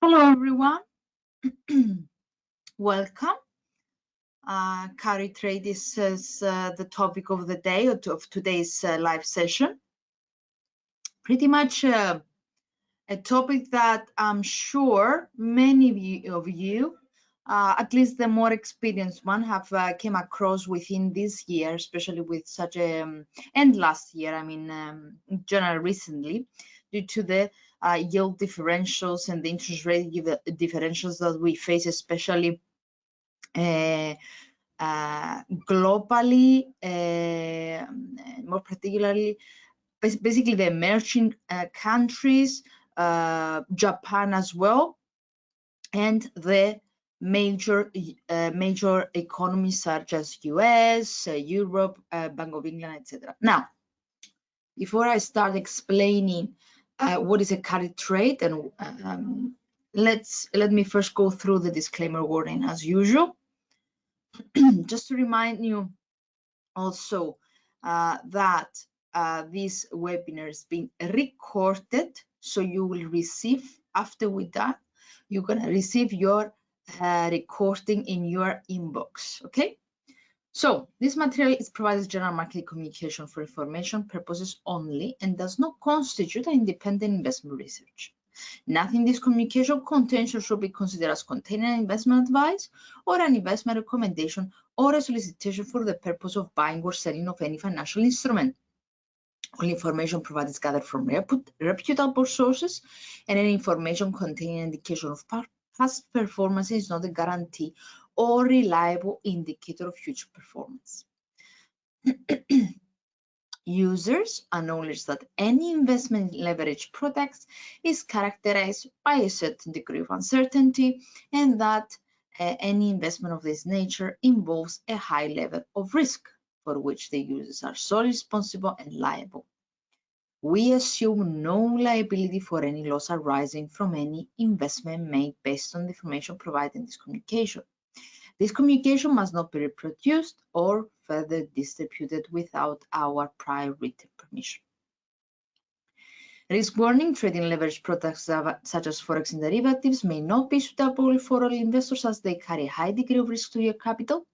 Hello, everyone. Welcome. Carry trade is the topic of the day of today's live session. Pretty much a topic that I'm sure many of you, at least the more experienced one, have came across within this year, especially with such a and last year. I mean, in general, recently, due to the yield differentials and the interest rate differentials that we face, especially globally, more particularly, basically the emerging countries, Japan as well, and the major economies such as US, Europe, Bank of England, etc. Now, before I start explaining what is a carry trade, and let me first go through the disclaimer warning as usual. Just to remind you also that this webinar is being recorded, so you will receive, after we done, you're gonna receive your recording in your inbox, okay? So this material is provided general market communication for information purposes only and does not constitute an independent investment research. Nothing in this communication contains or should be considered as containing an investment advice or an investment recommendation or a solicitation for the purpose of buying or selling of any financial instrument. All information provided is gathered from reputable sources, and any information containing an indication of past performance is not a guarantee or reliable indicator of future performance. Users acknowledge that any investment in leveraged products is characterized by a certain degree of uncertainty, and that any investment of this nature involves a high level of risk for which the users are solely responsible and liable. We assume no liability for any loss arising from any investment made based on the information provided in this communication. This communication must not be reproduced or further distributed without our prior written permission. Risk warning: trading leveraged products such as forex and derivatives may not be suitable for all investors as they carry a high degree of risk to your capital.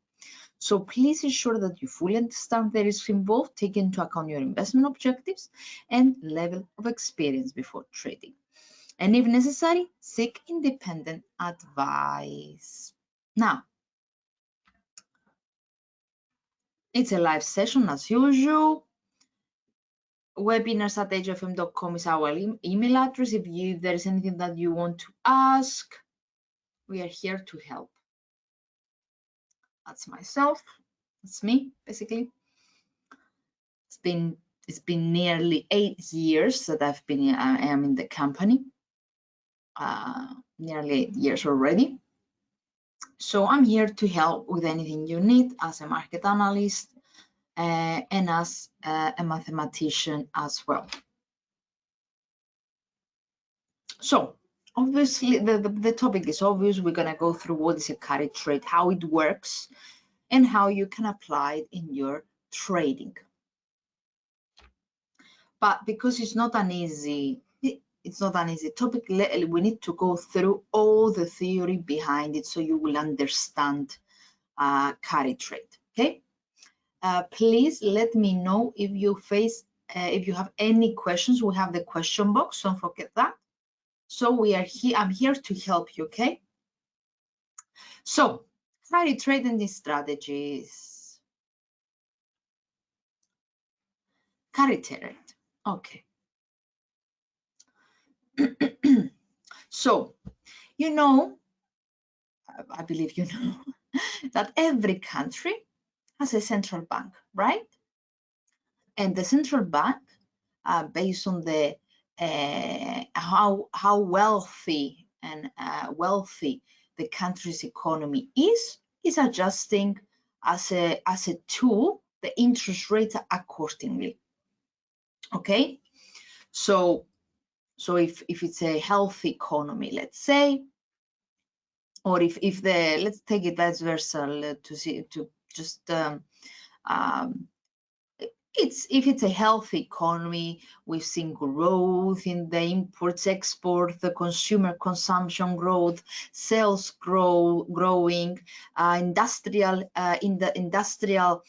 So please ensure that you fully understand the risks involved, take into account your investment objectives and level of experience before trading. And if necessary, seek independent advice. Now, it's a live session as usual. Webinars@hedgefm.com is our email address. If there is anything that you want to ask, we are here to help. That's myself. That's me, basically. It's been nearly 8 years that I am in the company. Nearly 8 years already. So I'm here to help with anything you need as a market analyst and as a mathematician as well. So obviously the topic is obvious. We're gonna go through what is a carry trade, how it works, and how you can apply it in your trading. But because it's not an easy topic, we need to go through all the theory behind it so you will understand carry trade. Okay. Please let me know if you have any questions. We have the question box, don't forget that. So we are here, I'm here to help you, okay? So, carry trade and these strategies. Carry trade, okay. So, you know, I believe you know, that every country has a central bank, right? And the central bank, based on the how wealthy and wealthy the country's economy is adjusting as a tool the interest rate accordingly. Okay, so if it's a healthy economy, let's say, or if the, let's take it vice versa to just if it's a healthy economy, we've seen growth in the imports, export, the consumer consumption growth, sales growing, industrial in the industrial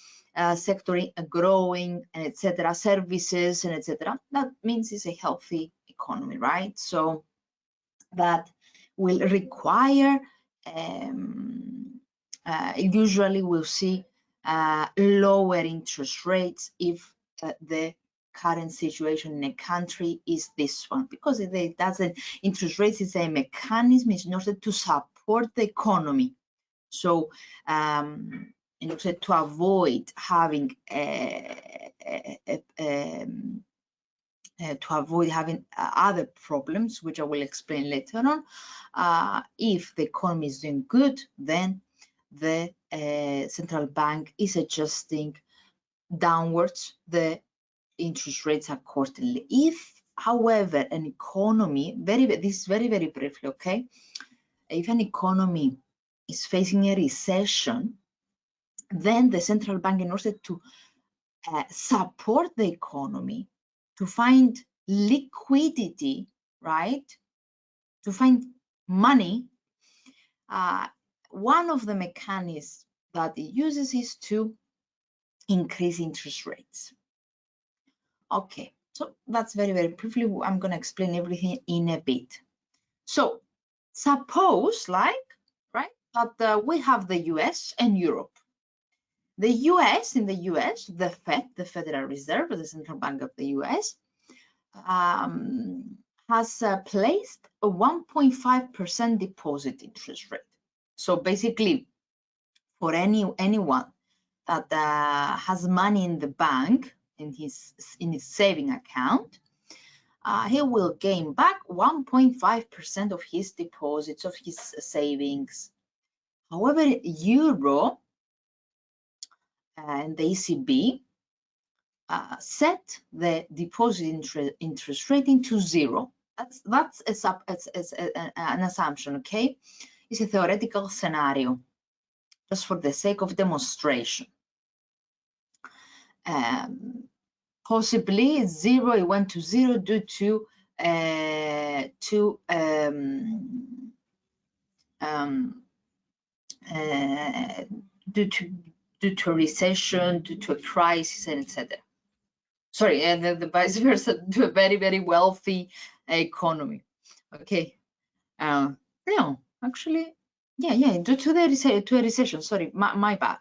sector growing, and etc. Services and etc. That means it's a healthy economy, right? So that will require usually we'll see lower interest rates if the current situation in a country is this one, because it doesn't, interest rates is a mechanism in order to support the economy. So in order to avoid having other problems, which I will explain later on. If the economy is doing good, then the central bank is adjusting downwards the interest rates accordingly. If, however, an economy, this is very, very briefly, okay? If an economy is facing a recession, then the central bank, in order to support the economy, to find liquidity, right? To find money, one of the mechanisms that it uses is to increase interest rates. Okay, so that's very, very briefly. I'm going to explain everything in a bit. So suppose, like, right, that we have the US and Europe. The US, in the US, the Fed, the Federal Reserve, the central bank of the US, has placed a 1.5% deposit interest rate. So basically, for anyone that has money in the bank, in his saving account, he will gain back 1.5% of his deposits, of his savings. However, Euro and the ECB set the deposit interest rate into 0. That's an assumption, okay? It's a theoretical scenario, just for the sake of demonstration. Possibly 0, it went to 0 due to due to a recession, due to a crisis, and etc. Sorry, and the vice versa, to a very, very wealthy economy. Okay. No, actually, yeah, due to a recession. Sorry, my bad.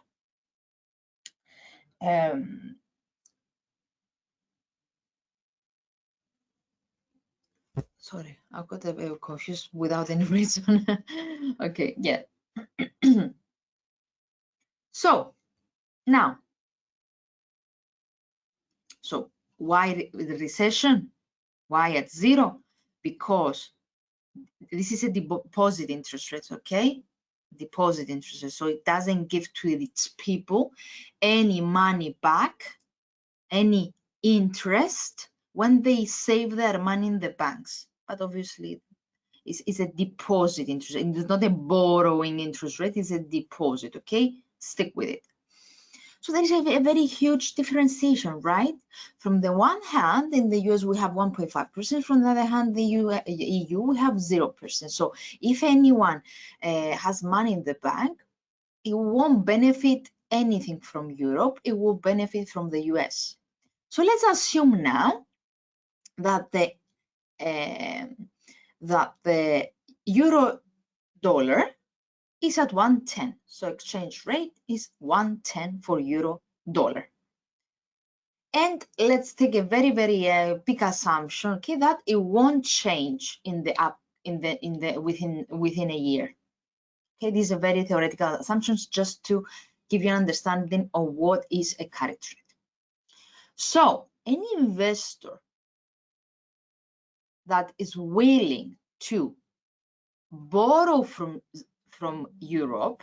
Sorry, I got a bit confused without any reason. Okay, yeah. So now, so why the recession? Why at 0? Because this is a deposit interest rate, okay? Deposit interest rate, so it doesn't give to its people any money back, any interest when they save their money in the banks. But obviously, it's a deposit interest rate. It's not a borrowing interest rate, it's a deposit, okay? Stick with it. So there is a very huge differentiation, right? From the one hand, in the US, we have 1.5%. From the other hand, the EU, we have 0%. So if anyone has money in the bank, it won't benefit anything from Europe. It will benefit from the US. So let's assume now that the euro dollar is at 110. So exchange rate is 110 for euro dollar. And let's take a very, very big assumption, okay, that it won't change within a year. Okay, these are very theoretical assumptions just to give you an understanding of what is a carry trade. So any investor that is willing to borrow from Europe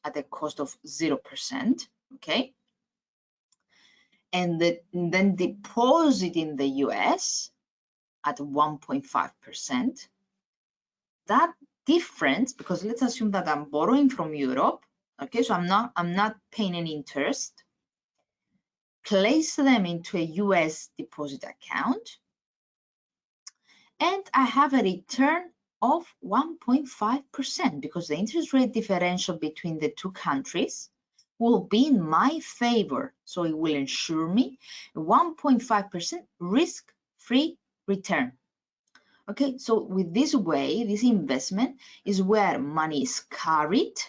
at a cost of 0%, okay, and then deposit in the US at 1.5%, that difference, because let's assume that I'm borrowing from Europe, okay, so I'm not paying any interest, place them into a US deposit account, and I have a return of 1.5% because the interest rate differential between the two countries will be in my favor. So it will ensure me a 1.5% risk-free return. Okay, so with this way, this investment is where money is carried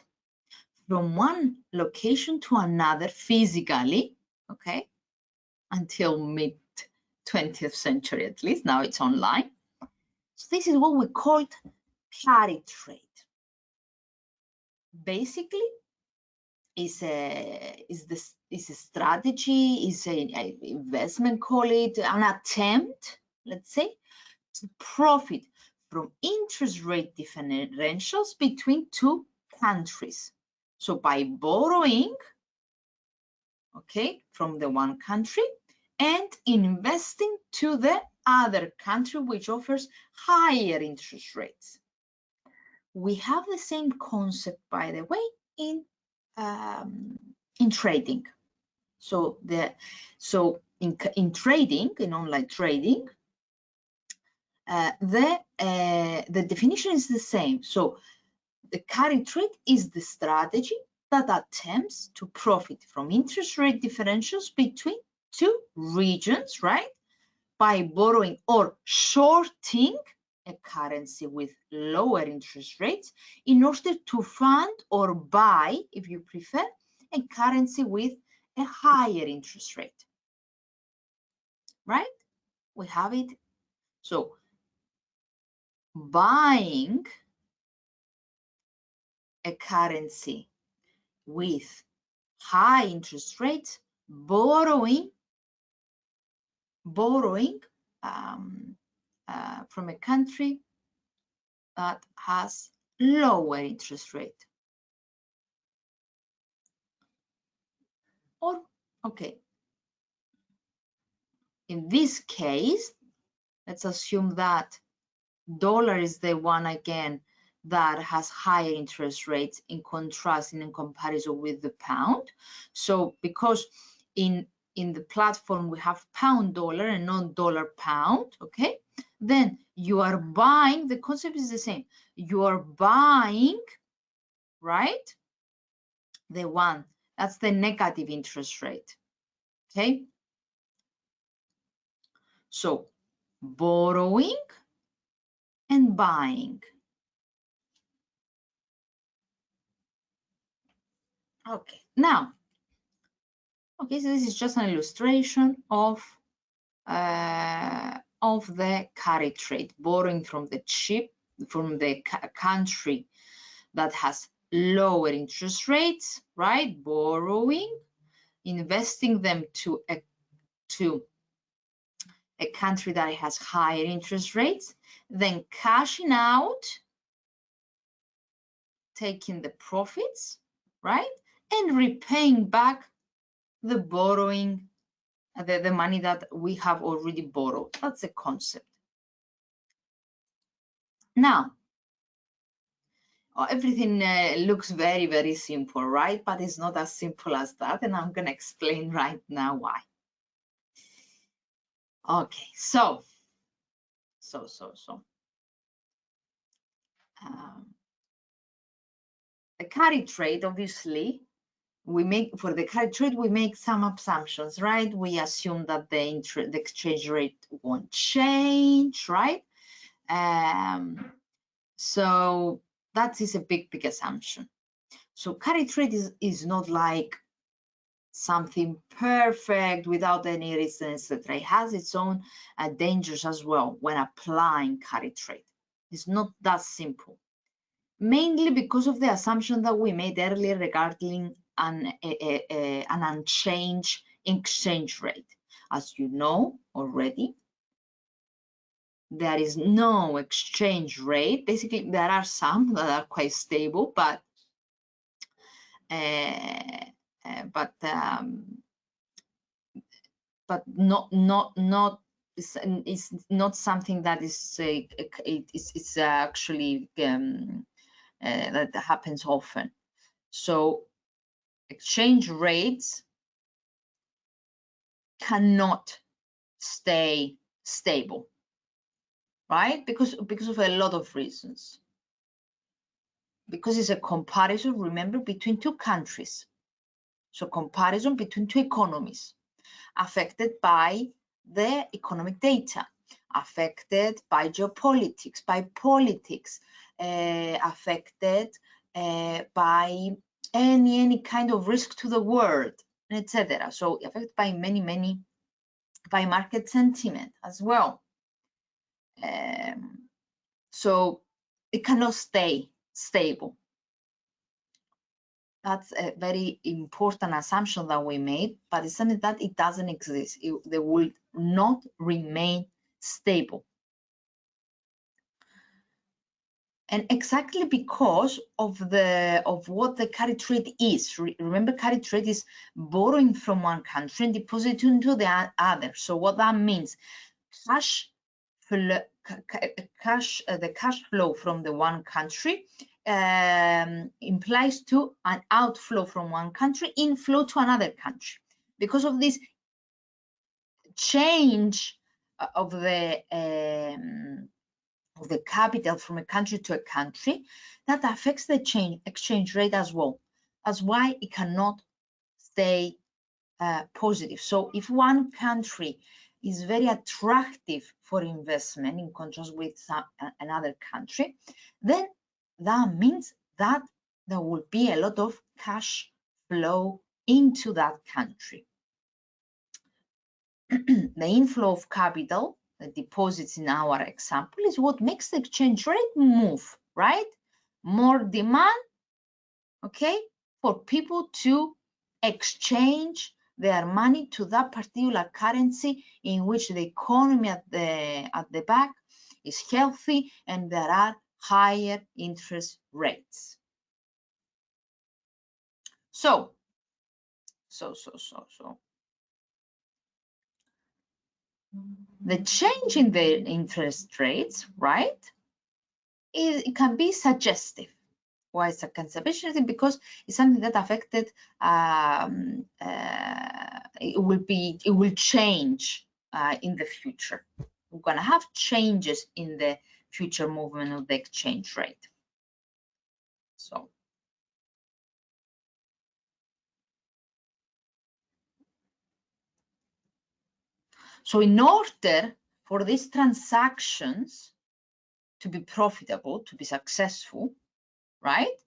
from one location to another physically, okay, until mid 20th century at least. Now it's online. So this is what we called carry trade. Basically, is a strategy, is an investment, call it an attempt, let's say, to profit from interest rate differentials between two countries. So by borrowing, okay, from the one country and investing to the other country, which offers higher interest rates. We have the same concept, by the way, in trading. So in trading, in online trading, the definition is the same. So the carry trade is the strategy that attempts to profit from interest rate differentials between two regions, right? By borrowing or shorting a currency with lower interest rates in order to fund or buy, if you prefer, a currency with a higher interest rate, right? We have it. So buying a currency with high interest rates, borrowing from a country that has lower interest rate. Or, okay, in this case, let's assume that dollar is the one again that has higher interest rates in contrast in comparison with the pound. So because in the platform we have pound dollar and not dollar pound, okay, then you are buying, the concept is the same. You are buying, right, the one that's the negative interest rate, okay? So borrowing and buying. Okay, now, okay, so this is just an illustration of the carry trade, borrowing from the country that has lower interest rates, right? Borrowing, investing them to a country that has higher interest rates, then cashing out, taking the profits, right? And repaying back the borrowing, the money that we have already borrowed. That's the concept. Now, everything looks very, very simple, right? But it's not as simple as that, and I'm gonna explain right now why. Okay, so the carry trade, obviously, for the carry trade, we make some assumptions, right? We assume that the exchange rate won't change, right? So that is a big assumption. So carry trade is not like something perfect without any risk, etc. It has its own dangers as well when applying carry trade. It's not that simple, mainly because of the assumption that we made earlier regarding an unchanged exchange rate. As you know already, there is no exchange rate. Basically, there are some that are quite stable, but not it's not something that is it's actually that happens often. So exchange rates cannot stay stable, right? Because of a lot of reasons. Because it's a comparison, remember, between two countries. So comparison between two economies affected by the economic data, affected by geopolitics, by politics, affected by any kind of risk to the world, etc. So affected by by market sentiment as well. So it cannot stay stable. That's a very important assumption that we made, but it's something that it doesn't exist. They will not remain stable. And exactly because of what the carry trade is. Remember, carry trade is borrowing from one country and depositing into the other. So what that means, the cash flow from the one country implies to an outflow from one country, inflow to another country. Because of this change of the capital from a country to a country, that affects the exchange rate as well. That's why it cannot stay positive. So if one country is very attractive for investment in contrast with another country, then that means that there will be a lot of cash flow into that country. The inflow of capital, the deposits in our example, is what makes the exchange rate move, right? More demand, okay, for people to exchange their money to that particular currency in which the economy at the back is healthy and there are higher interest rates. So the change in the interest rates, right, it can be suggestive. Why is it suggestive? Because it's something that affected. It will change in the future. We're gonna have changes in the future movement of the exchange rate. So in order for these transactions to be profitable, to be successful, right?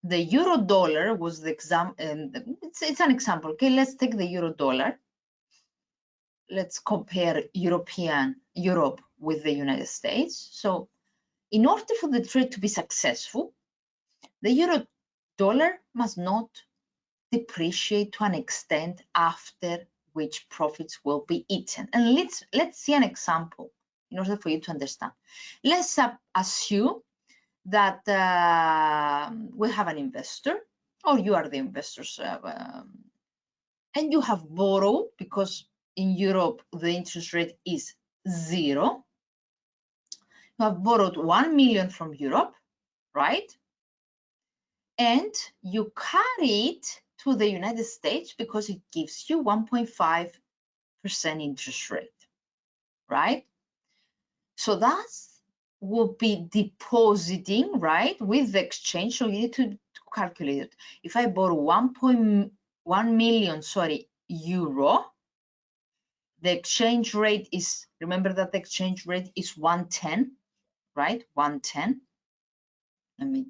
The euro dollar was the example, it's an example, okay? Let's take the euro dollar. Let's compare Europe with the United States. So in order for the trade to be successful, the euro dollar must not depreciate to an extent after which profits will be eaten. And let's see an example in order for you to understand. Let's assume that we have an investor, or you are the investors, and you have borrowed, because in Europe the interest rate is 0. You have borrowed 1 million from Europe, right? And you carry it to the United States because it gives you 1.5% interest rate, right? So that will be depositing, right, with the exchange. So you need to calculate it. If I borrow 1.1 million, euro, the exchange rate is, remember that the exchange rate is 110, right? 110. Let me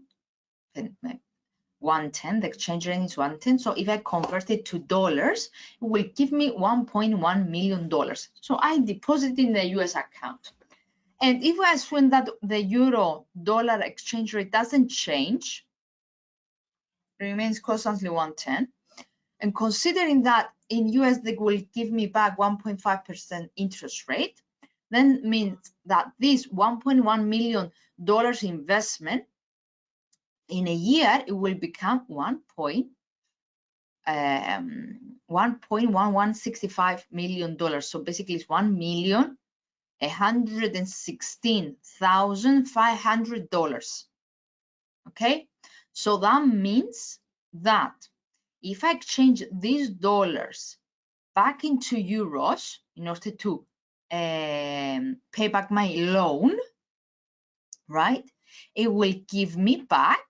110, the exchange rate is 110. So if I convert it to dollars, it will give me $1.1 million. So I deposit in the US account. And if I assume that the euro dollar exchange rate doesn't change, remains constantly 110, and considering that in US they will give me back 1.5% interest rate, then means that this $1.1 million investment in a year, it will become 1.1165 million dollars. So basically it's $1,116,500. Okay, so that means that if I exchange these dollars back into euros in order to pay back my loan, right? It will give me back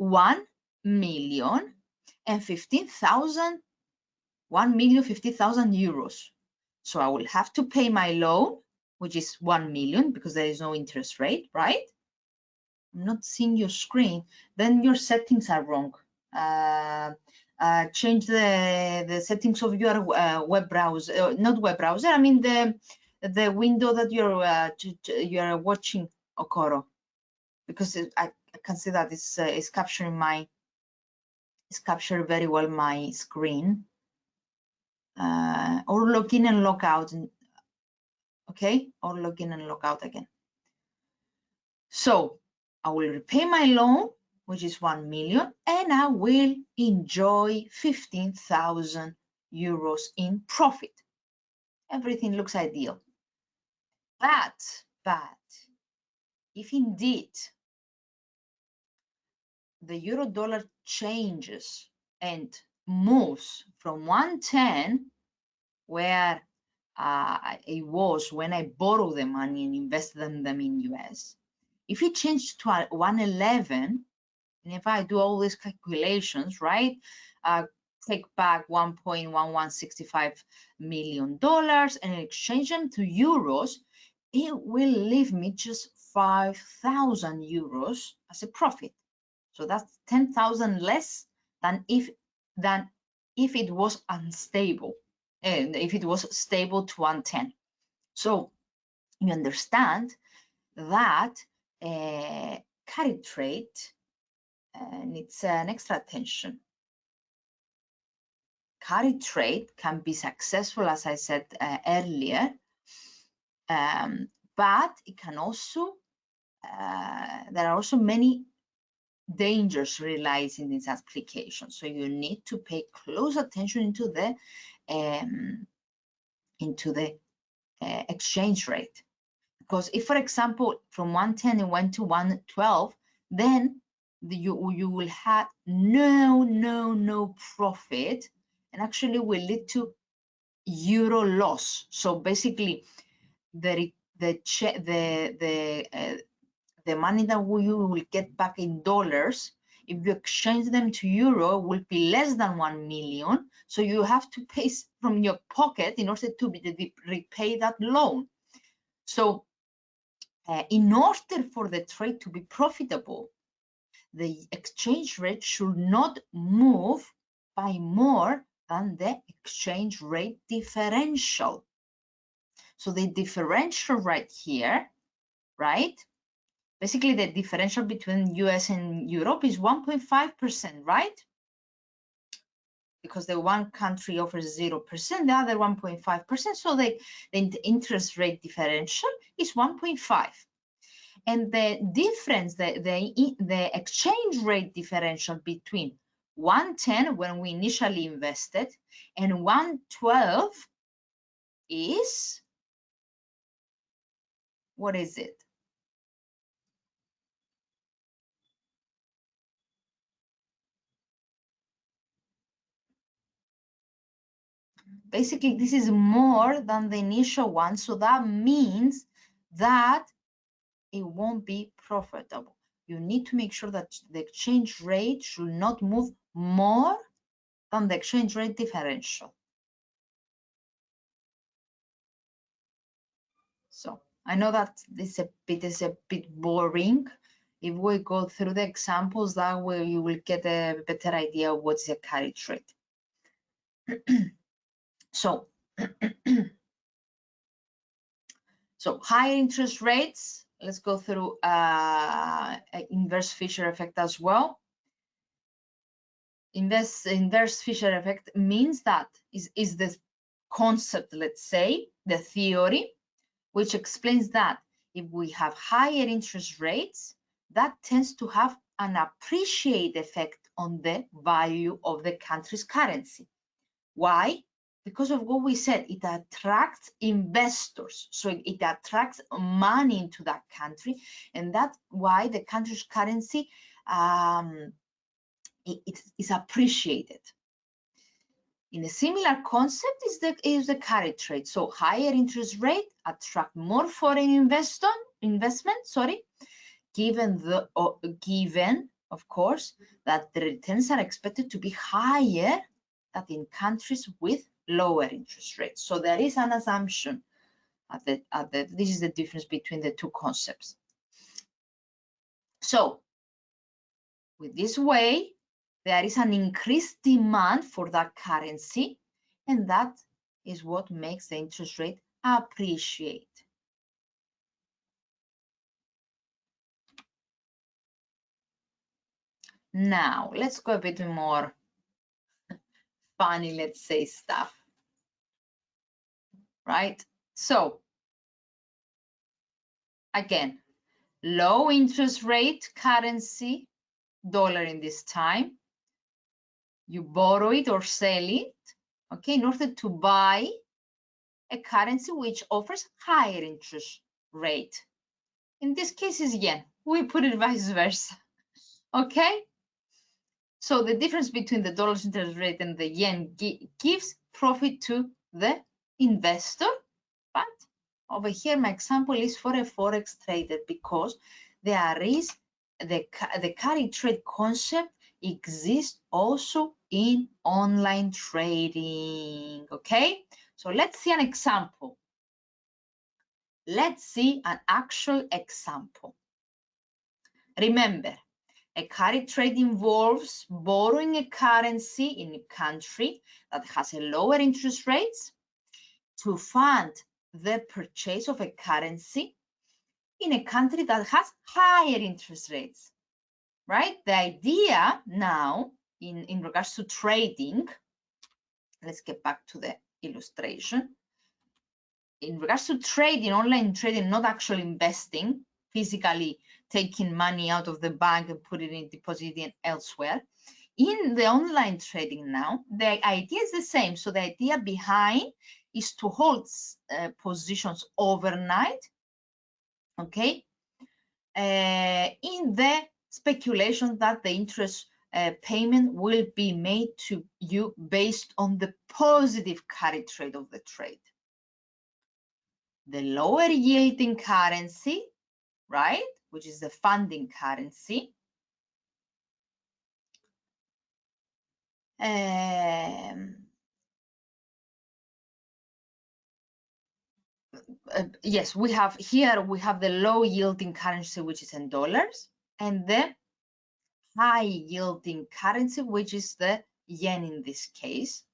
1,015,000 euros. So I will have to pay my loan, which is 1 million because there is no interest rate, right? I'm not seeing your screen. Then your settings are wrong. Change the settings of your web browser, not web browser. I mean the window that you're watching, Okoro, because I can see that it's capturing very well my screen. Or log in and log out, okay? Or log in and log out again. So I will repay my loan, which is 1 million, and I will enjoy 15,000 euros in profit. Everything looks ideal. But if indeed the euro dollar changes and moves from 110, where it was when I borrowed the money and invested them in US, if it changed to 111, and if I do all these calculations, right, take back $1.1165 million and exchange them to euros, it will leave me just 5,000 euros as a profit. So that's 10,000 less than if it was unstable, and if it was stable to 110. So you understand that carry trade needs an extra attention. Carry trade can be successful, as I said earlier, but it can also, there are also many dangers realizing this application. So you need to pay close attention into the exchange rate. Because if, for example, from 110 it went to 112, then you will have no profit, and actually will lead to euro loss. So basically, the money that you will get back in dollars, if you exchange them to euro, will be less than 1 million. So you have to pay from your pocket in order to repay that loan. So in order for the trade to be profitable, the exchange rate should not move by more than the exchange rate differential. So the differential right here, right? Basically, the differential between US and Europe is 1.5%, right? Because the one country offers 0%, the other 1.5%. So the interest rate differential is 1.5. And the difference, the exchange rate differential between 110 when we initially invested and 112 is, what is it? Basically, this is more than the initial one. So that means that it won't be profitable. You need to make sure that the exchange rate should not move more than the exchange rate differential. So I know that this is a bit boring. If we go through the examples, that way you will get a better idea of what's a carry trade. So, so high interest rates. Let's go through inverse Fisher effect as well. Inverse Fisher effect means that is the concept, let's say, the theory, which explains that if we have higher interest rates, that tends to have an appreciate effect on the value of the country's currency. Why? Because of what we said, it attracts investors. So it attracts money into that country. And that's why the country's currency is appreciated. In a similar concept is the carry trade. So higher interest rate attract more foreign investment, given of course that the returns are expected to be higher than in countries with lower interest rates. So there is an assumption this is the difference between the two concepts. So with this way, there is an increased demand for that currency, and that is what makes the interest rate appreciate. Now, let's go a bit more funny, let's say, stuff, right? So, again, low interest rate currency, dollar in this time, you borrow it or sell it, okay, in order to buy a currency which offers higher interest rate. In this case is yen. We put it vice versa, okay? So the difference between the dollar's interest rate and the yen gives profit to the investor, but over here my example is for a forex trader because there is the carry trade concept exists also in online trading, okay? So let's see an example. Let's see an actual example. Remember, a carry trade involves borrowing a currency in a country that has a lower interest rates to fund the purchase of a currency in a country that has higher interest rates, right? The idea now in regards to trading, let's get back to the illustration. In regards to trading, online trading, not actually investing, physically taking money out of the bank and put it in depositing elsewhere. In the online trading now, the idea is the same. So the idea behind is to hold positions overnight, okay, in the speculation that the interest payment will be made to you based on the positive carry trade of the trade. The lower yielding currency, right, which is the funding currency, yes, we have the low yielding currency, which is in dollars, and the high yielding currency, which is the yen in this case.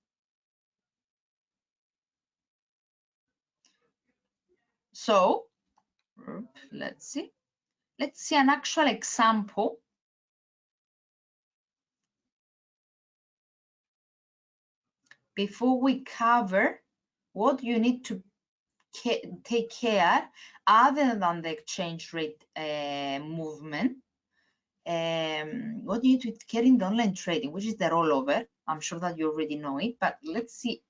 So let's see an actual example. Before we cover what you need to take care other than the exchange rate movement, what you need to take care in the online trading, which is the rollover. I'm sure that you already know it, but let's see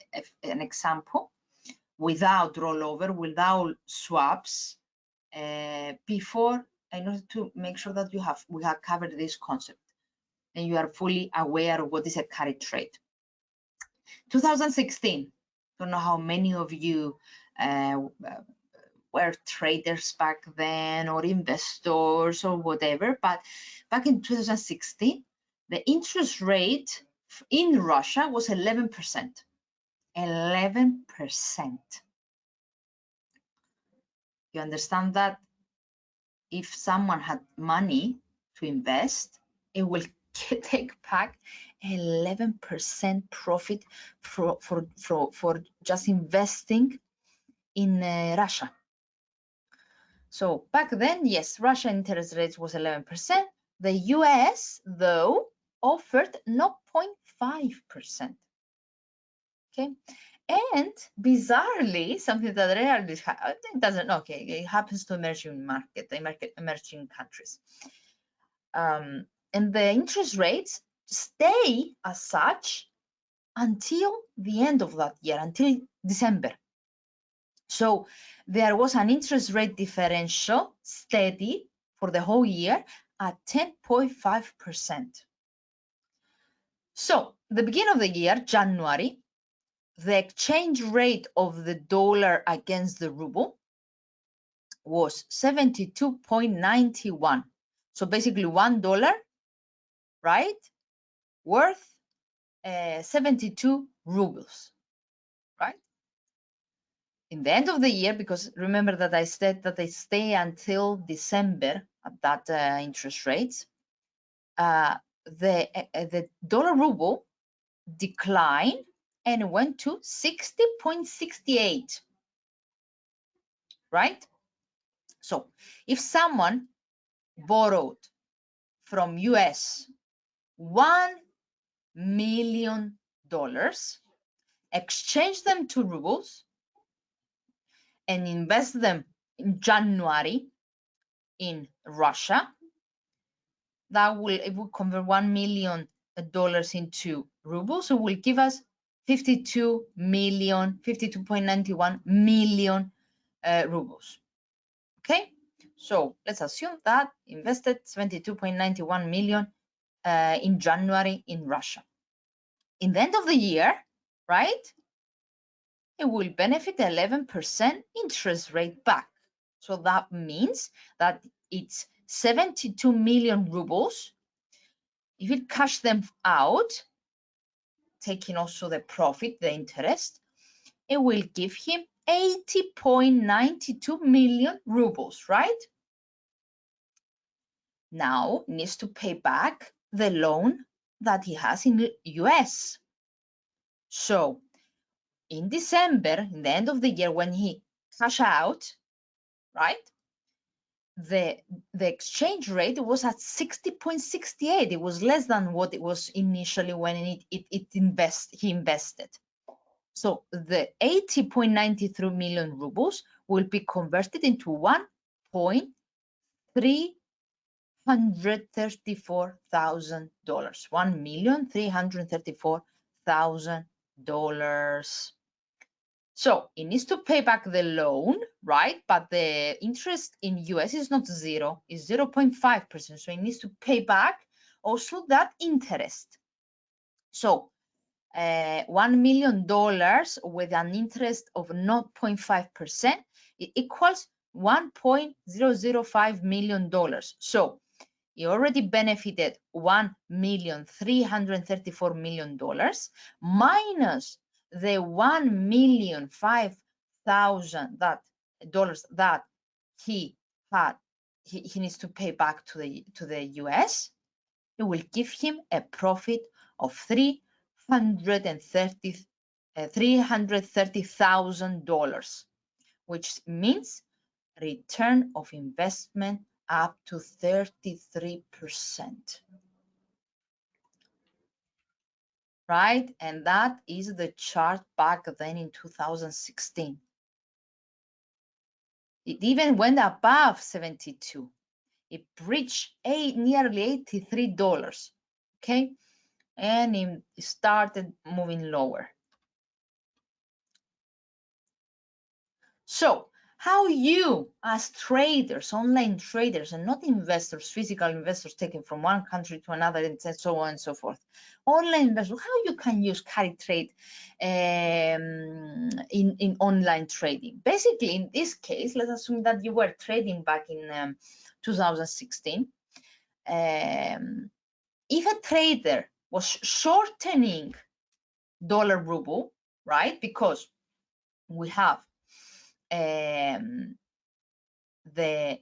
an example without rollover, without swaps, before, in order to make sure that we have covered this concept and you are fully aware of what is a carry trade. 2016, don't know how many of you were traders back then or investors or whatever, but back in 2016, the interest rate in Russia was 11%. 11%. You understand that if someone had money to invest, it will take back 11% profit for just investing in Russia. So back then, yes, Russian interest rates was 11%. The US, though, offered 0.5%. Okay, and bizarrely, something that rarely it happens to emerging countries. And the interest rates stay as such until the end of that year, until December. So there was an interest rate differential steady for the whole year at 10.5%. So the beginning of the year, January, the exchange rate of the dollar against the ruble was 72.91. So basically $1, right, worth 72 rubles, right? In the end of the year, because remember that I said that they stay until December at that interest rates, the dollar ruble declined and went to 60.68, right? So if someone borrowed from US $1 million, exchange them to rubles, and invest them in January in Russia, that will, it will convert $1 million into rubles, so it will give us 52.91 million rubles. Okay, so let's assume that invested 72.91 million in January in Russia. In the end of the year, right, it will benefit 11% interest rate back. So that means that it's 72 million rubles. If you cash them out, taking also the profit, the interest, it will give him 80.92 million rubles, right? Now needs to pay back the loan that he has in the US. So in December, in the end of the year, when he cash out, right, the exchange rate was at 60.68. It was less than what it was initially when he invested. So the 80.93 million rubles will be converted into $1,334,000. $1,334,000. So it needs to pay back the loan, right? But the interest in US is not zero, it's 0.5%. So it needs to pay back also that interest. So $1 million with an interest of 0.5%, it equals $1.005 million. So he already benefited $1,334,000 minus the $1,005,000 that he needs to pay back to the US. It will give him a profit of $330,000, which means return of investment up to 33%. Right? And that is the chart back then in 2016. It even went above 72. It breached nearly $83. Okay? And it started moving lower. So how you as traders, online traders, and not investors, physical investors taken from one country to another, and so on and so forth, online investors, how you can use carry trade in online trading. Basically, in this case, let's assume that you were trading back in 2016. If a trader was shortening dollar ruble, right, because we have the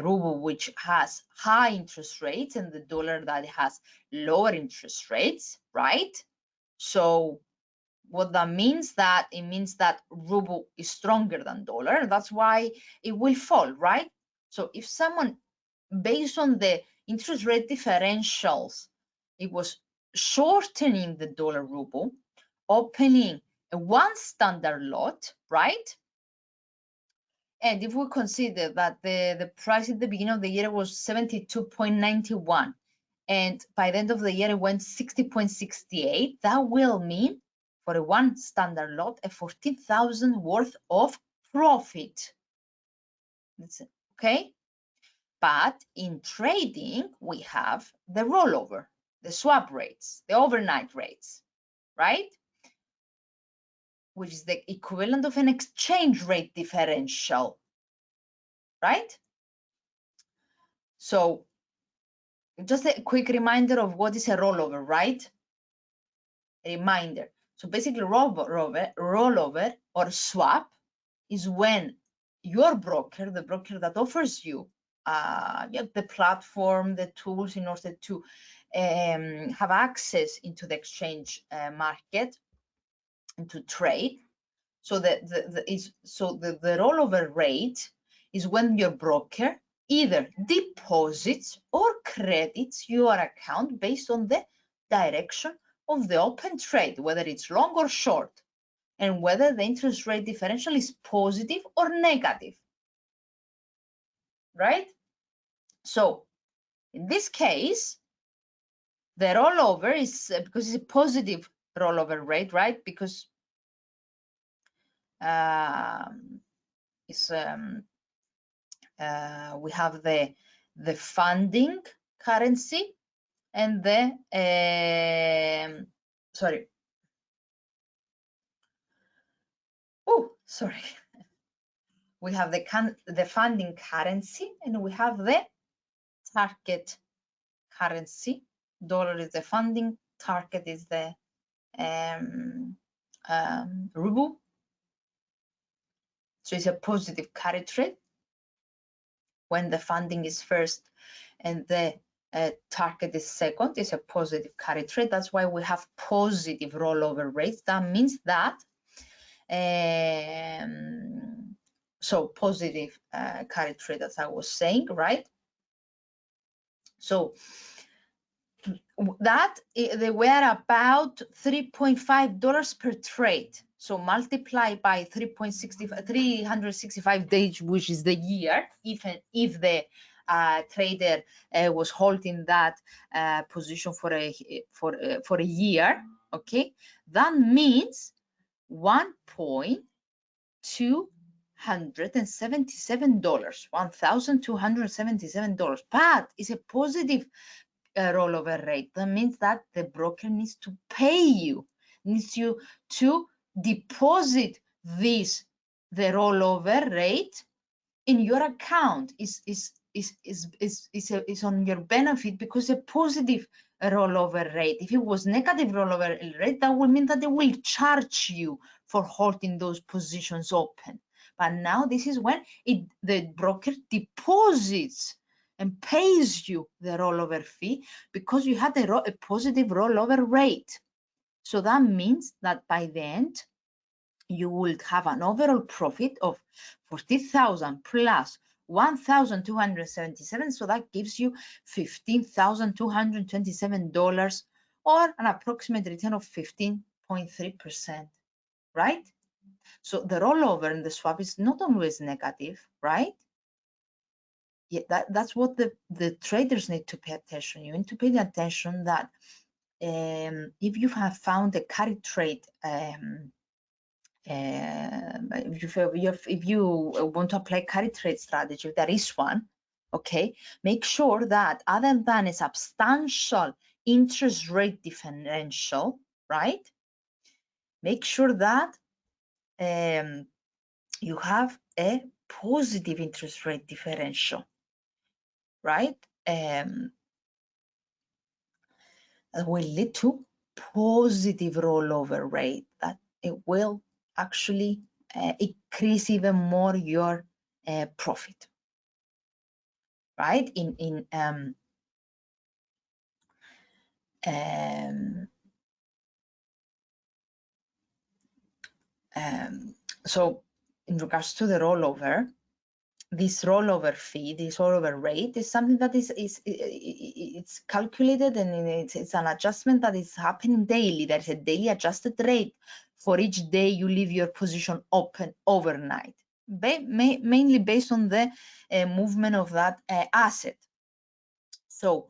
ruble which has high interest rates and the dollar that has lower interest rates, right? So what that means, that it means that ruble is stronger than dollar. That's why it will fall, right? So if someone, based on the interest rate differentials, it was shortening the dollar ruble, opening a one standard lot, right? And if we consider that the price at the beginning of the year was 72.91, and by the end of the year it went 60.68, that will mean for a one standard lot a 14,000 worth of profit. Okay, but in trading we have the rollover, the swap rates, the overnight rates, right? which is the equivalent of an exchange rate differential, right? So just a quick reminder of what is a rollover, right? A reminder. So basically rollover or swap is when your broker, the broker that offers you the platform, the tools in order to have access into the exchange market and to trade. So the rollover rate is when your broker either deposits or credits your account based on the direction of the open trade, whether it's long or short, and whether the interest rate differential is positive or negative, right? So in this case, the rollover is because it's a positive rollover rate, right? Because we have the funding currency and the we have the funding currency and we have the target currency. Dollar is the funding, target is the ruble. So it's a positive carry trade when the funding is first and the target is second. It's a positive carry trade. That's why we have positive rollover rates. That means that so positive carry trade, as I was saying, right? So that they were about $3.5 per trade. So multiply by 365 days, which is the year, even if the trader was holding that position for a year. Okay, that means $1,277, but it's a positive rollover rate. That means that the broker needs to pay you, needs you to deposit the rollover rate in your account. Is on your benefit because a positive rollover rate. If it was negative rollover rate, that would mean that they will charge you for holding those positions open. But now this is when the broker deposits and pays you the rollover fee because you had a positive rollover rate. So that means that by the end, you will have an overall profit of 40,000 plus 1,277. So that gives you $15,227 or an approximate return of 15.3%, right? So the rollover in the swap is not always negative, right? Yeah, that's what the traders need to pay attention. You need to pay attention that if you have found a carry trade, if you want to apply carry trade strategy, if there is one, okay, make sure that other than a substantial interest rate differential, right, make sure that you have a positive interest rate differential, right? That will lead to positive rollover rate, that it will actually increase even more your profit, right? So in regards to the rollover, this rollover fee, this rollover rate is something that it's calculated, and it's an adjustment that is happening daily. There's a daily adjusted rate for each day you leave your position open overnight, mainly based on the movement of that asset. So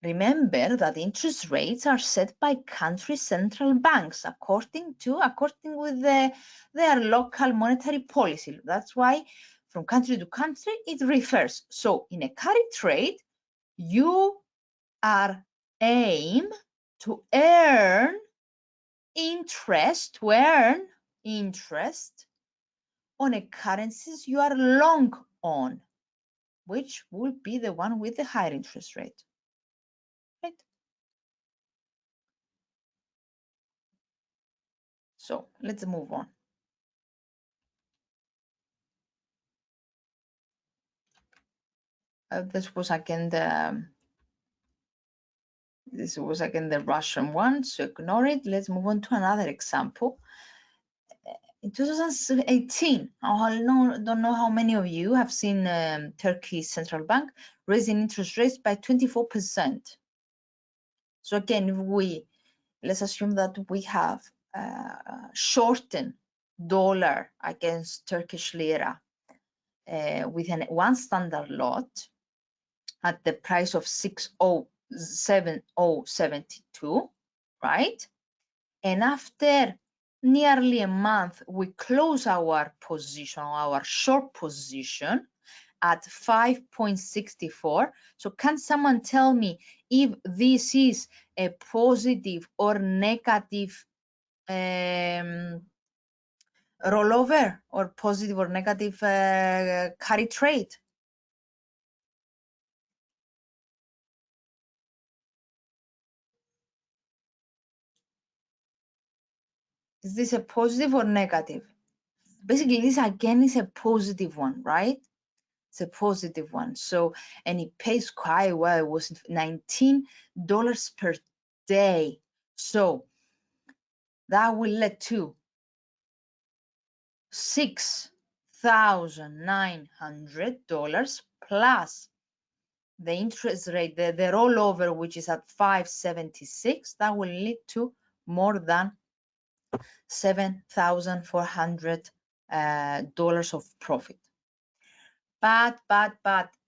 remember that interest rates are set by country central banks according with their local monetary policy. That's why from country to country it refers. So in a carry trade, you are aim to earn interest, to earn interest on a currencies you are long on, which will be the one with the higher interest rate, right? So let's move on. This was again the Russian one, so ignore it. Let's move on to another example. In 2018, I don't know how many of you have seen Turkey's central bank raising interest rates by 24%. So again, let's assume that we have shortened dollar against Turkish lira with one standard lot at the price of 607.072, right? And after nearly a month, we close our position, our short position at 5.64. So can someone tell me if this is a positive or negative rollover, or positive or negative carry trade? Is this a positive or negative? Basically, this again is a positive one, right? It's a positive one. So, and it pays quite well. It was $19 per day. So that will lead to $6,900 plus the interest rate, the rollover, which is at 5.76. That will lead to more than $7,400 of profit. But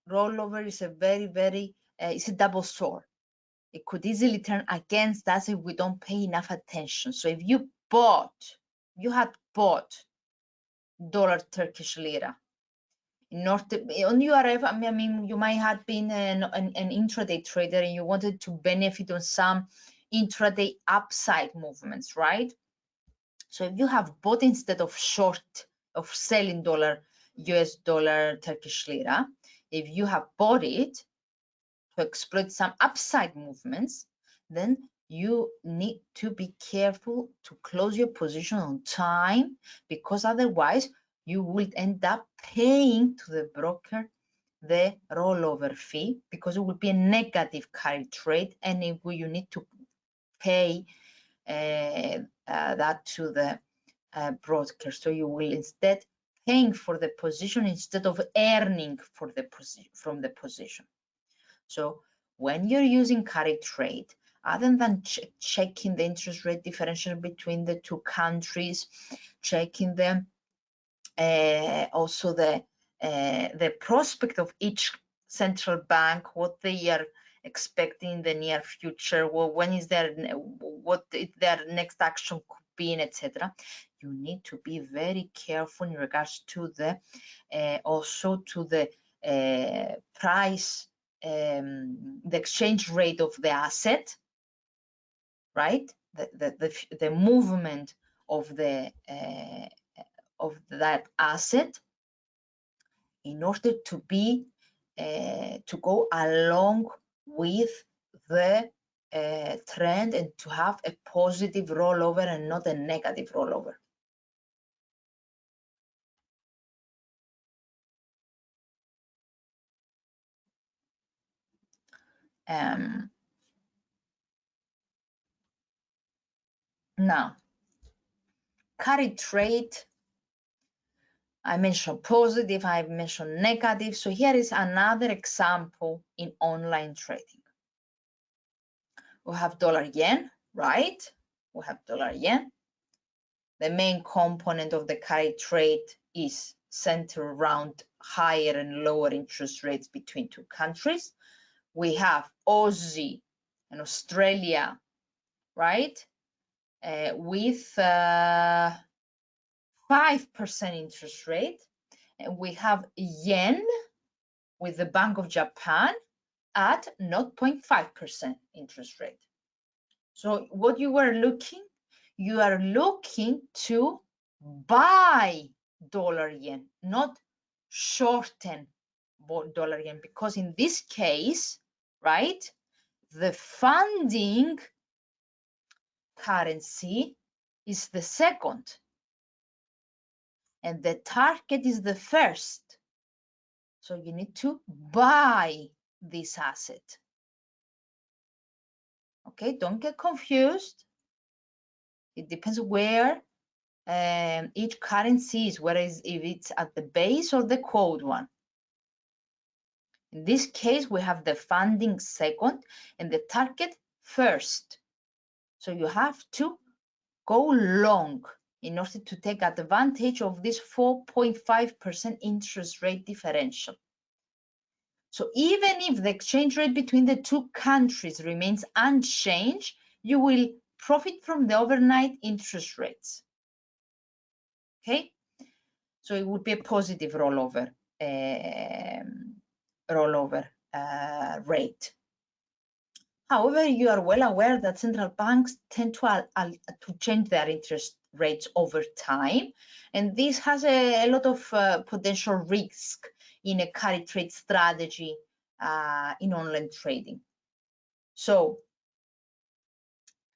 rollover is a very it's a double sword. It could easily turn against us if we don't pay enough attention. So if you had bought dollar Turkish lira in order on URF, I mean, you might have been an intraday trader and you wanted to benefit on some intraday upside movements, right? So if you have bought instead of selling US dollar Turkish lira, if you have bought it to exploit some upside movements, then you need to be careful to close your position on time, because otherwise you will end up paying to the broker the rollover fee, because it will be a negative carry trade, and you need to pay that to the broker. So you will instead paying for the position instead of earning for the from the position. So when you're using carry trade, other than checking the interest rate differential between the two countries, checking them also the prospect of each central bank, what they are expecting in the near future, what their next action could be, etc. You need to be very careful in regards to the also to the price, the exchange rate of the asset, right? The movement of that asset, in order to be to go along with the trend and to have a positive rollover and not a negative rollover. Now, carry trade, I mentioned positive, I mentioned negative. So here is another example in online trading. We have dollar yen, right? We have dollar yen. The main component of the carry trade is centered around higher and lower interest rates between two countries. We have Aussie and Australia, right? With 5% interest rate. And we have yen with the Bank of Japan at 0.5% interest rate. So what you were looking, you are looking to buy dollar yen, not shorten dollar yen, because in this case, right, the funding currency is the second and the target is the first. So you need to buy this asset. Okay, don't get confused. It depends where each currency is, whereas if it's at the base or the quote one. In this case, we have the funding second and the target first. So you have to go long in order to take advantage of this 4.5% interest rate differential. So even if the exchange rate between the two countries remains unchanged, you will profit from the overnight interest rates. Okay, so it would be a positive rollover rate. However, you are well aware that central banks tend to change their interest rates over time, and this has a lot of potential risk in a carry trade strategy in online trading. So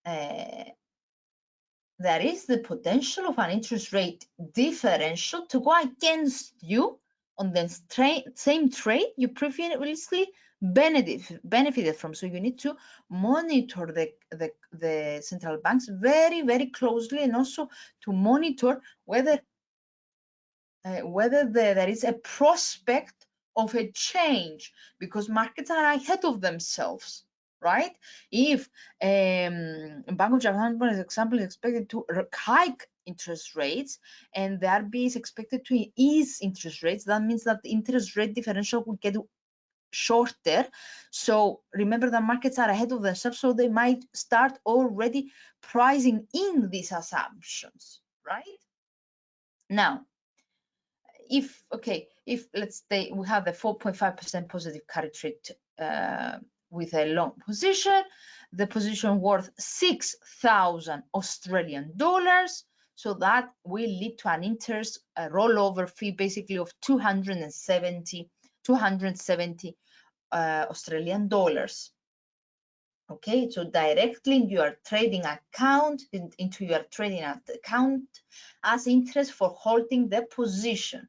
there is the potential of an interest rate differential to go against you on the same trade you previously benefited from. So you need to monitor the central banks very, very closely, and also to monitor whether there is a prospect of a change, because markets are ahead of themselves, right? If Bank of Japan, for example, is expected to hike interest rates and the RBA is expected to ease interest rates, that means that the interest rate differential will get shorter. So remember that markets are ahead of themselves, so they might start already pricing in these assumptions, right? Now, if let's say we have the 4.5% positive carry trade with a long position, the position worth 6,000 Australian dollars, so that will lead to an interest rollover fee basically of 270 Australian dollars. Okay, so directly into your trading account as interest for holding the position.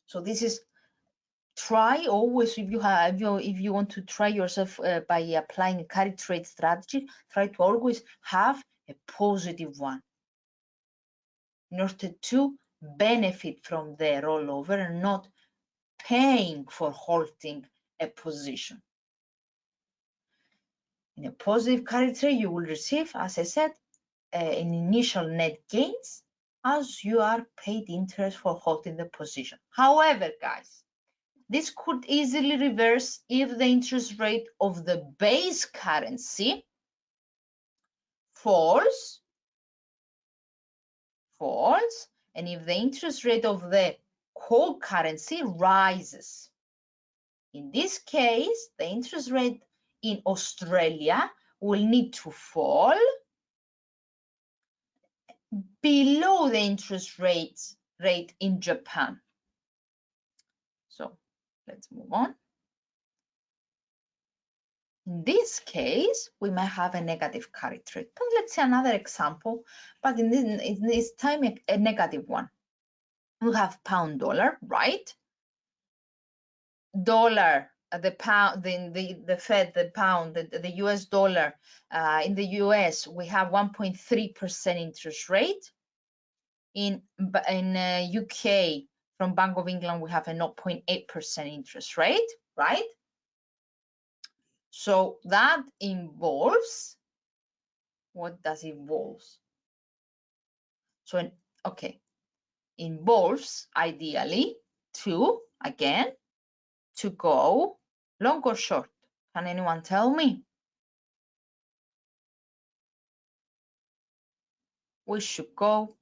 So this is, try always, if you want to try yourself by applying a carry trade strategy, try to always have a positive one in order to benefit from the rollover and not paying for holding a position. In a positive carry trade, you will receive, as I said, an initial net gains as you are paid interest for holding the position. However, guys, this could easily reverse if the interest rate of the base currency falls, and if the interest rate of the core currency rises. In this case, the interest rate in Australia will need to fall below the interest rate in Japan. So let's move on. In this case, we might have a negative carry trade. But let's see another example, but in this time, a negative one. We have pound dollar, right? Dollar, the pound, the Fed, the pound, the US dollar. In the US, we have 1.3% interest rate. In UK, from Bank of England, we have a 0.8% interest rate, right? So that involves, what does it involve? So, okay, involves ideally to go long or short. Can anyone tell me? We should go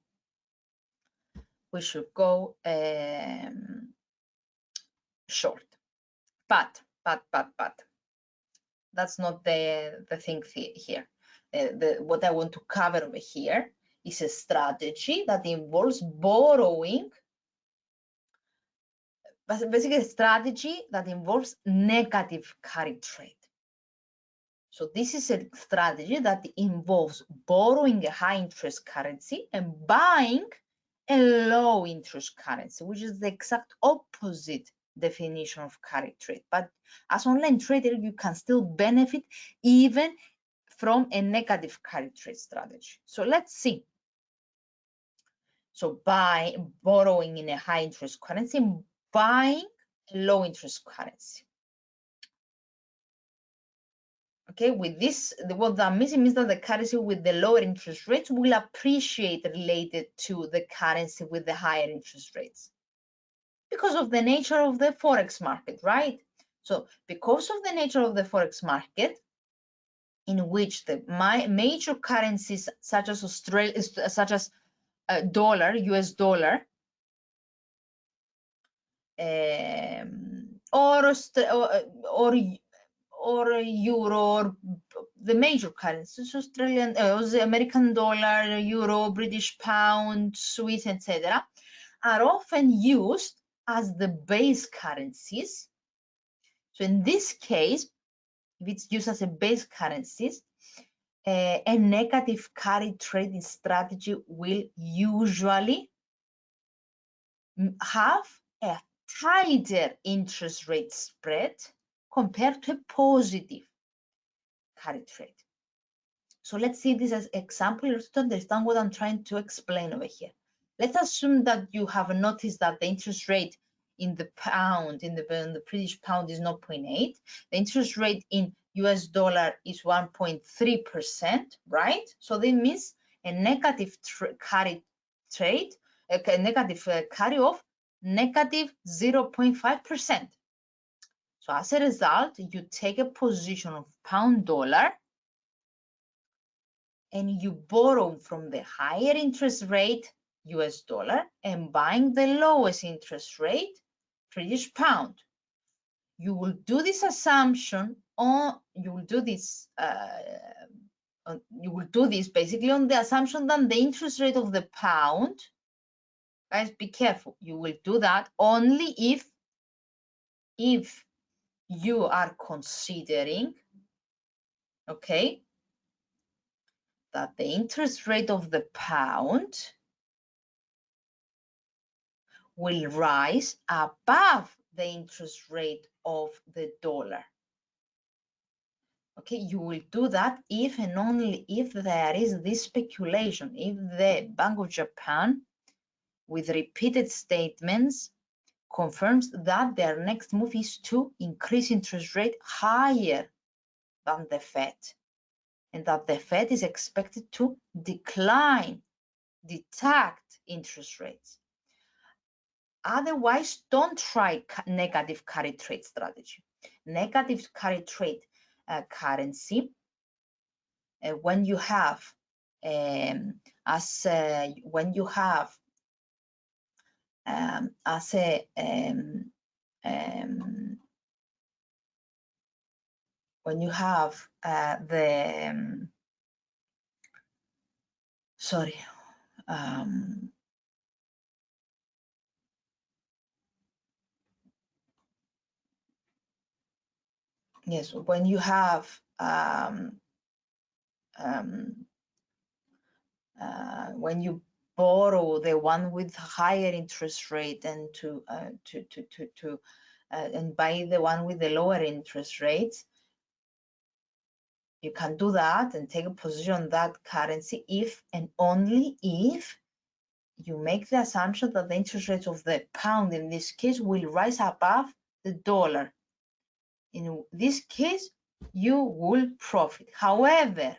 short. But that's not the thing here. What I want to cover over here is a strategy that involves borrowing, but basically a strategy that involves negative carry trade. So this is a strategy that involves borrowing a high interest currency and buying a low interest currency, which is the exact opposite definition of carry trade. But as online trader, you can still benefit even from a negative carry trade strategy. So let's see. So borrowing in a high interest currency, buying a low interest currency. Okay, with this, what that means that the currency with the lower interest rates will appreciate related to the currency with the higher interest rates because of the nature of the forex market, right? So because of the nature of the forex market, in which the major currencies such as dollar, US dollar, or euro, or the major currencies, Australian, American dollar, euro, British pound, Swiss, etc., are often used as the base currencies. So in this case, if it's used as a base currencies, a negative carry trading strategy will usually have a tighter interest rate spread compared to a positive carry trade. So let's see this as example to understand what I'm trying to explain over here. Let's assume that you have noticed that the interest rate in the pound, in the British pound is 0.8. The interest rate in US dollar is 1.3%, right? So that means a negative carry trade, a negative carry of negative 0.5%. So as a result, you take a position of pound dollar and you borrow from the higher interest rate US dollar and buying the lowest interest rate British pound. You will do this assumption on, you will do this basically on the assumption that the interest rate of the pound, guys, be careful, you will do that only if you are considering, okay, that the interest rate of the pound will rise above the interest rate of the dollar. Okay, you will do that if and only if there is this speculation, if the Bank of Japan, with repeated statements, confirms that their next move is to increase interest rate higher than the Fed, and that the Fed is expected to deduct interest rates. Otherwise, don't try negative carry trade strategy. Negative carry trade currency, when you have when you have the sorry yes, when you have when you borrow the one with higher interest rate and and buy the one with the lower interest rates, you can do that and take a position on that currency if and only if you make the assumption that the interest rate of the pound in this case will rise above the dollar. In this case, you will profit. However,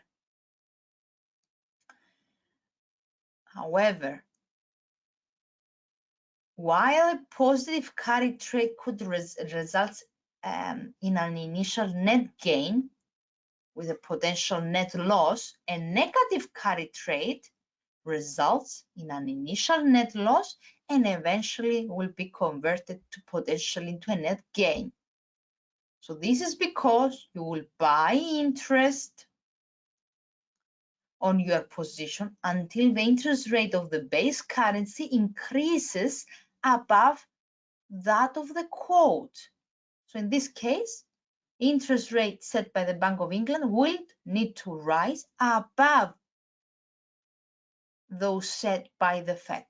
while a positive carry trade could result in an initial net gain with a potential net loss, a negative carry trade results in an initial net loss and eventually will be converted to potentially into a net gain. So this is because you will buy interest on your position until the interest rate of the base currency increases above that of the quote. So in this case, interest rate set by the Bank of England will need to rise above those set by the Fed.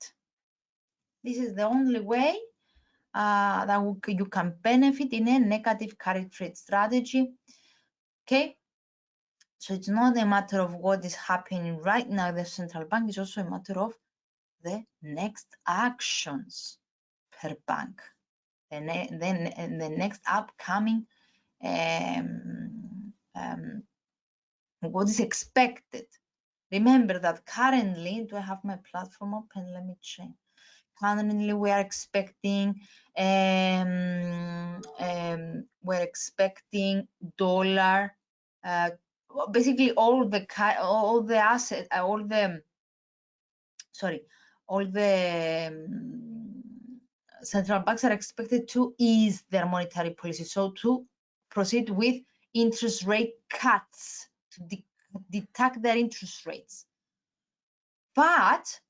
This is the only way that you can benefit in a negative carry trade strategy. Okay, so it's not a matter of what is happening right now in the central bank, it's also a matter of the next actions per bank, then the next upcoming what is expected. Remember that currently, do I have my platform open? Let me check. Currently, we are expecting dollar, basically all the assets, all the central banks are expected to ease their monetary policy, so to proceed with interest rate cuts to detect their interest rates. But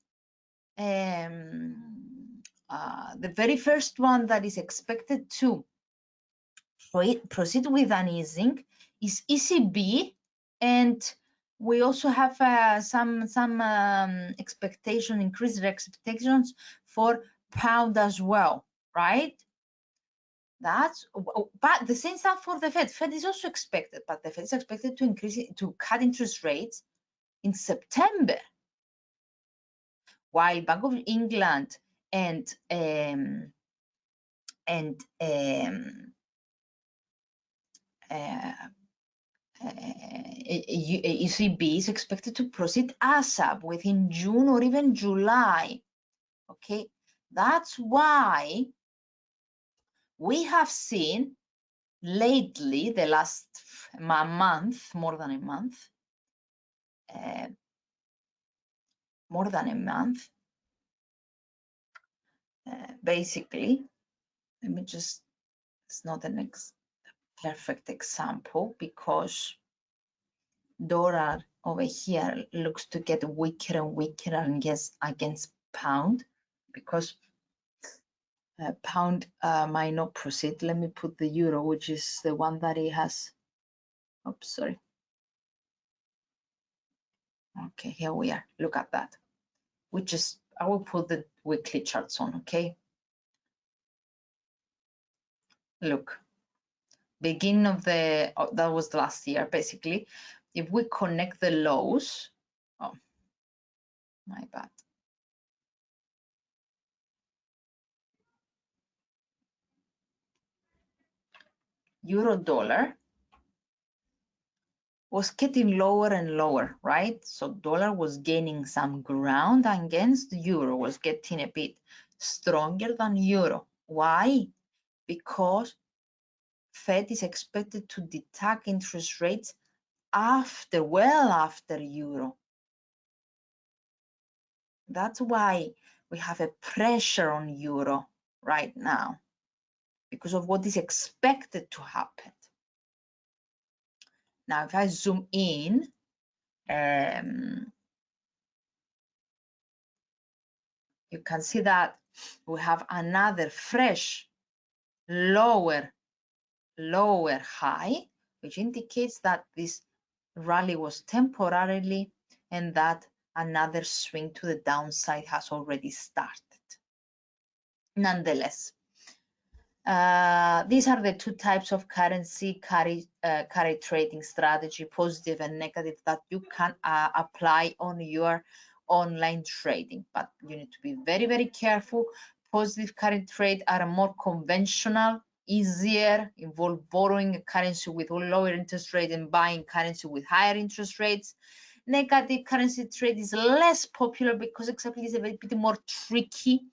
the very first one that is expected to proceed with an easing is ECB, and we also have some increased expectations for pound as well, right? But the same stuff for the Fed. Fed is also expected, but the Fed is expected to cut interest rates in September, while Bank of England and ECB is expected to proceed ASAP within June or even July. Okay, that's why we have seen lately, the last month, more than a month, basically, let me just, it's not an perfect example because dollar over here looks to get weaker and weaker against pound, because pound might not proceed. Let me put the euro, which is the one that it has. Oops, sorry. Okay, here we are. Look at that. I will put the weekly charts on, okay? Look, beginning of that was last year, basically. If we connect the lows, oh, my bad. Euro dollar was getting lower and lower, right? So dollar was gaining some ground against euro, was getting a bit stronger than euro. Why? Because Fed is expected to detect interest rates well after euro. That's why we have a pressure on euro right now, because of what is expected to happen. Now, if I zoom in, you can see that we have another fresh lower high, which indicates that this rally was temporarily and that another swing to the downside has already started. Nonetheless, these are the two types of currency carry trading strategy, positive and negative, that you can apply on your online trading. But you need to be very, very careful. Positive carry trade are more conventional, easier, involve borrowing a currency with lower interest rate and buying currency with higher interest rates. Negative currency trade is less popular because exactly it's a bit more tricky.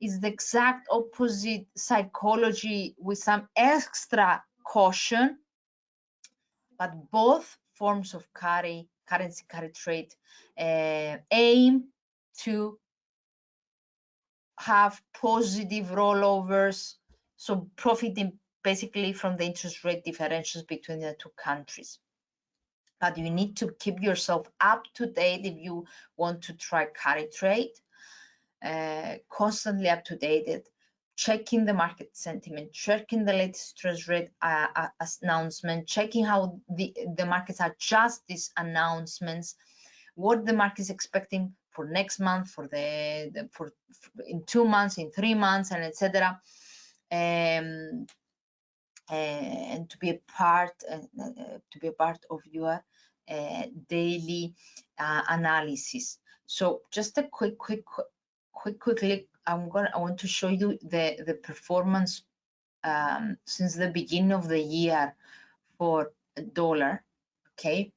Is the exact opposite psychology with some extra caution, but both forms of currency carry trade aim to have positive rollovers, so profiting basically from the interest rate differentials between the two countries. But you need to keep yourself up to date if you want to try carry trade, constantly up to date, checking the market sentiment, checking the latest interest rate announcement, checking how the markets adjust these announcements, what the market is expecting for next month, for in 2 months, in 3 months, and etc. And to be a part of your daily analysis. So just a quickly, I want to show you the performance since the beginning of the year for dollar. Okay,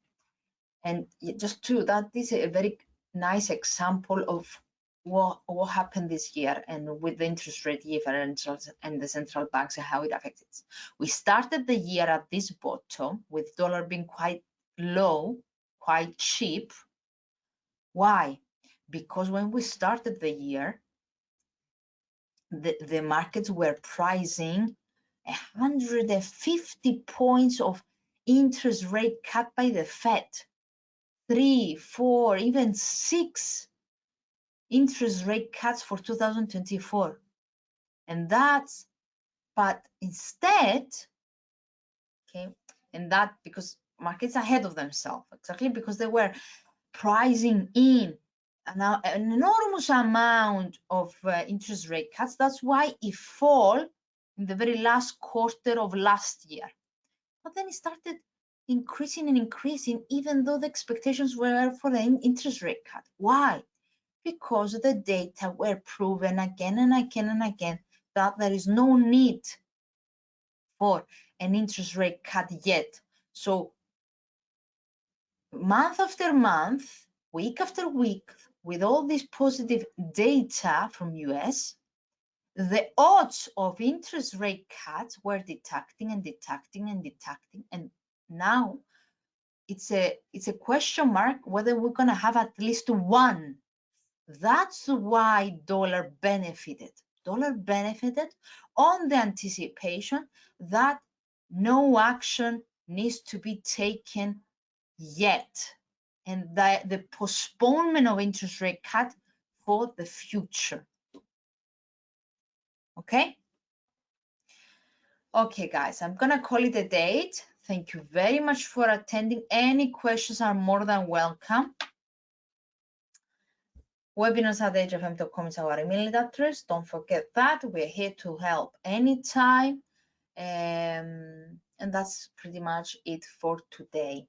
and just that is a very nice example of what happened this year, and with the interest rate differentials and the central banks and how it affects it. We started the year at this bottom with dollar being quite low, quite cheap. Why? Because when we started the year, the markets were pricing 150 points of interest rate cut by the Fed, 3, 4, even 6 interest rate cuts for 2024. And but instead, okay, and that because markets ahead of themselves, exactly because they were pricing in an enormous amount of interest rate cuts. That's why it fall in the very last quarter of last year. But then it started increasing and increasing, even though the expectations were for an interest rate cut. Why? Because the data were proven again and again and again that there is no need for an interest rate cut yet. So month after month, week after week, with all this positive data from US, the odds of interest rate cuts were detecting and detecting and detecting, and now it's a question mark whether we're going to have at least one. That's why dollar benefited. Dollar benefited on the anticipation that no action needs to be taken yet, and that the postponement of interest rate cut for the future. Okay? Okay, guys, I'm gonna call it a date. Thank you very much for attending. Any questions are more than welcome. Webinars@hedgefm.com is our email address. Don't forget that. We're here to help anytime. And that's pretty much it for today.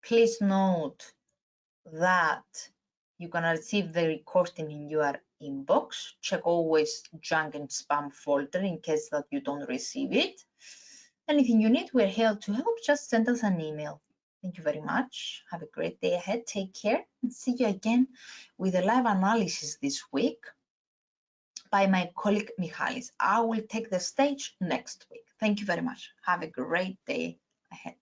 Please note that you're gonna receive the recording in your inbox. Check always junk and spam folder in case that you don't receive it. Anything you need, we're here to help. Just send us an email. Thank you very much. Have a great day ahead. Take care, and see you again with a live analysis this week by my colleague Michalis. I will take the stage next week. Thank you very much. Have a great day ahead.